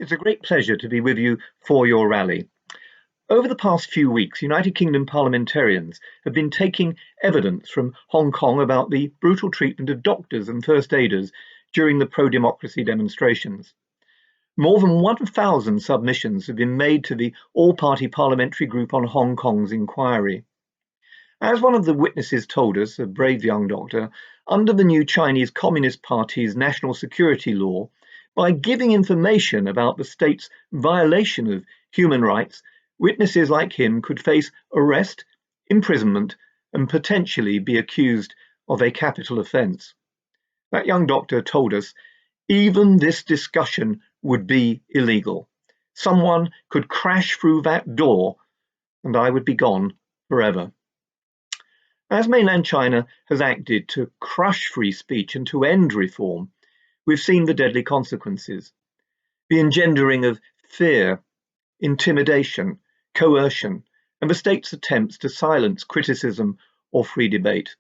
It's a great pleasure to be with you for your rally. Over the past few weeks, United Kingdom parliamentarians have been taking evidence from Hong Kong about the brutal treatment of doctors and first aiders during the pro-democracy demonstrations. More than 1,000 submissions have been made to the all-party parliamentary group on Hong Kong's inquiry. As one of the witnesses told us, a brave young doctor, under the new Chinese Communist Party's national security law, by giving information about the state's violation of human rights, witnesses like him could face arrest, imprisonment, and potentially be accused of a capital offence. That young doctor told us even this discussion would be illegal. Someone could crash through that door and I would be gone forever. As mainland China has acted to crush free speech and to end reform, we've seen the deadly consequences. The engendering of fear, intimidation, coercion, and the state's attempts to silence criticism or free debate.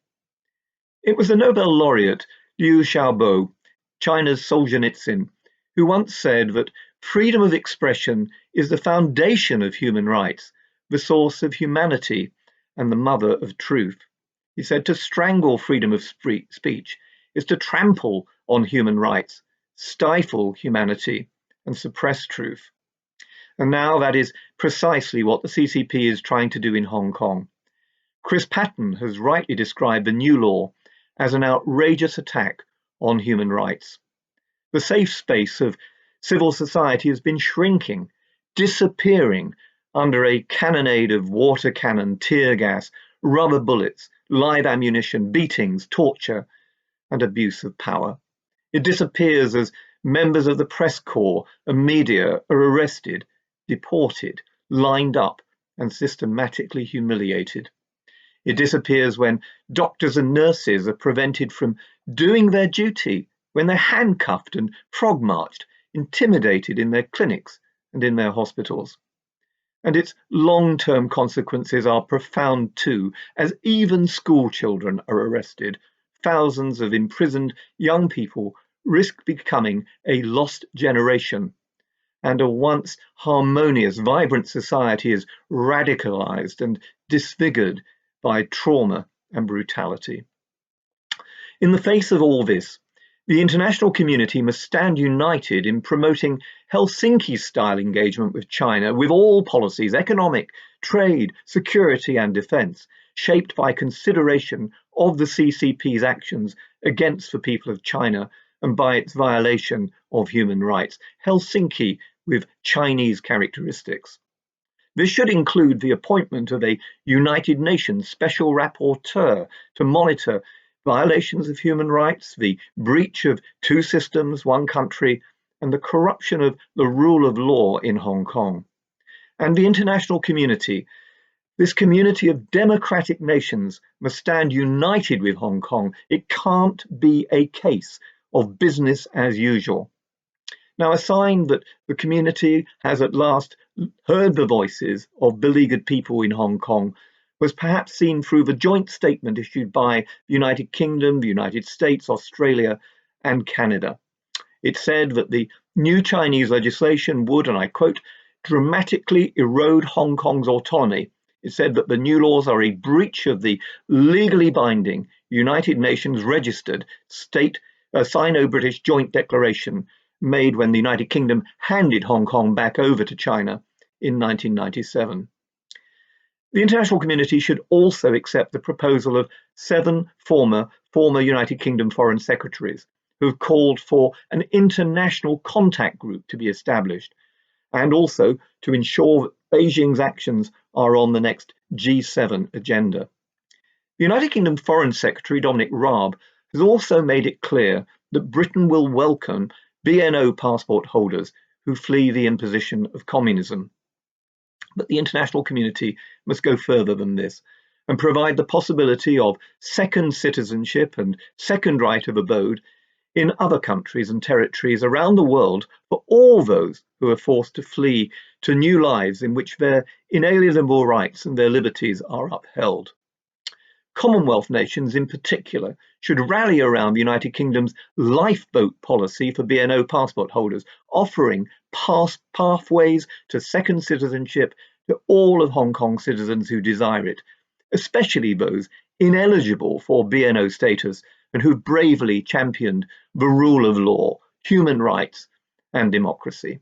It was the Nobel laureate Liu Xiaobo, China's Solzhenitsyn, who once said that freedom of expression is the foundation of human rights, the source of humanity, and the mother of truth. He said to strangle freedom of speech is to trample on human rights, stifle humanity, and suppress truth. And now that is precisely what the CCP is trying to do in Hong Kong. Chris Patten has rightly described the new law as an outrageous attack on human rights. The safe space of civil society has been shrinking, disappearing under a cannonade of water cannon, tear gas, rubber bullets, live ammunition, beatings, torture, and abuse of power. It disappears as members of the press corps and media are arrested, deported, lined up, and systematically humiliated. It disappears when doctors and nurses are prevented from doing their duty, when they're handcuffed and frog-marched, intimidated in their clinics and in their hospitals. And its long-term consequences are profound too, as even school children are arrested. Thousands of imprisoned young people risk becoming a lost generation, and a once harmonious, vibrant society is radicalized and disfigured by trauma and brutality. In the face of all this, the international community must stand united in promoting Helsinki-style engagement with China, with all policies, economic, trade, security and defence, shaped by consideration of the CCP's actions against the people of China and by its violation of human rights. Helsinki with Chinese characteristics. This should include the appointment of a United Nations Special Rapporteur to monitor violations of human rights, the breach of two systems, one country, and the corruption of the rule of law in Hong Kong. And the international community, this community of democratic nations, must stand united with Hong Kong. It can't be a case of business as usual. Now, a sign that the community has at last heard the voices of beleaguered people in Hong Kong was perhaps seen through the joint statement issued by the United Kingdom, the United States, Australia, and Canada. It said that the new Chinese legislation would, and I quote, dramatically erode Hong Kong's autonomy. It said that the new laws are a breach of the legally binding United Nations registered Sino-British joint declaration made when the United Kingdom handed Hong Kong back over to China in 1997. The international community should also accept the proposal of 7 former United Kingdom foreign secretaries who have called for an international contact group to be established, and also to ensure that Beijing's actions are on the next G7 agenda. The United Kingdom Foreign Secretary Dominic Raab has also made it clear that Britain will welcome BNO passport holders who flee the imposition of communism. But the international community must go further than this and provide the possibility of second citizenship and second right of abode in other countries and territories around the world for all those who are forced to flee to new lives in which their inalienable rights and their liberties are upheld. Commonwealth nations in particular should rally around the United Kingdom's lifeboat policy for BNO passport holders, offering pathways to second citizenship to all of Hong Kong citizens who desire it, especially those ineligible for BNO status and who bravely championed the rule of law, human rights, and democracy.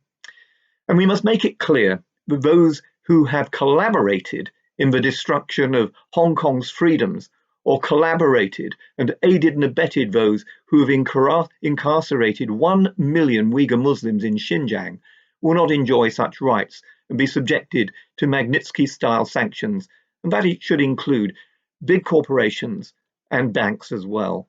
And we must make it clear that those who have collaborated in the destruction of Hong Kong's freedoms, or collaborated and aided and abetted those who have incarcerated 1 million Uyghur Muslims in Xinjiang, will not enjoy such rights and be subjected to Magnitsky-style sanctions, and that it should include big corporations and banks as well.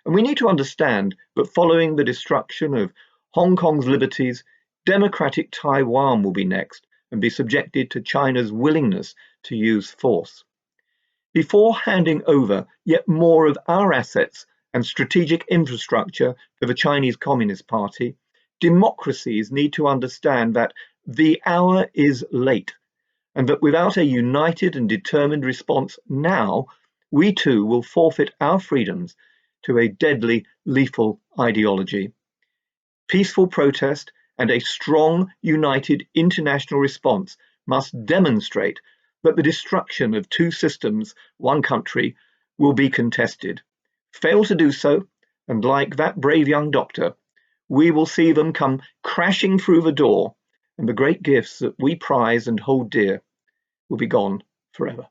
And we need to understand that following the destruction of Hong Kong's liberties, democratic Taiwan will be next and be subjected to China's willingness to use force. Before handing over yet more of our assets and strategic infrastructure to the Chinese Communist Party, democracies need to understand that the hour is late, and that without a united and determined response now, we too will forfeit our freedoms to a deadly, lethal ideology. Peaceful protest and a strong, united international response must demonstrate that the destruction of two systems, one country, will be contested. Fail to do so, and like that brave young doctor, we will see them come crashing through the door, and the great gifts that we prize and hold dear will be gone forever.